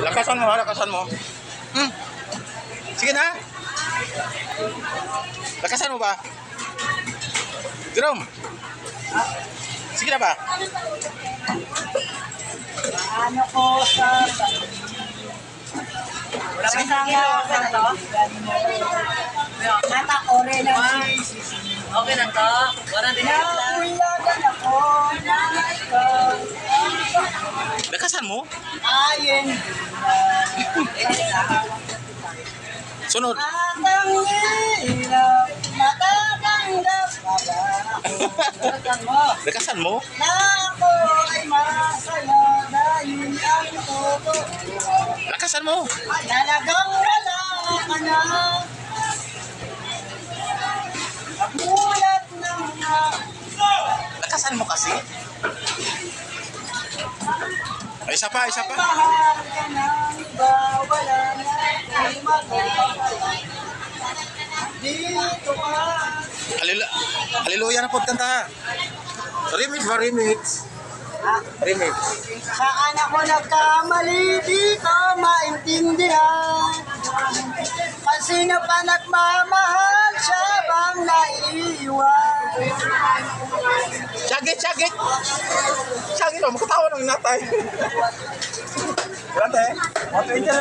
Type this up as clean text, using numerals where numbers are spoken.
Lakasan mo, lakasan mo. Hmm. Sige na. Lakasan mo ba? Jerome. Sige na ba? Ano ko sa... Wala pa sa akin to? Mata ko rin ang okay na to. Wala din na. Naulagan ako. Lakasan mo. Ayen. Sunod. Atang hirap, matatanggap ka ba ako? Lakasan mo. Na ako ay masaya dahil ang totoo. Lakasan mo. Talagang wala ka na. Nagulat na nga. Lakasan mo kasi. Ay, isa pa, isa pa. Mahal ka na, iba wala na. Ay magpapalala. Dito ka. Hallelujah na po kanta. Remix ba, remix? Remix. Saan ako nagkamali dito maintindihan? Kasi na pa nagmamahal siya bang naiiwan? Chagit, chagit. Chagit, oh, makatawa ng natay. Grande. What is it?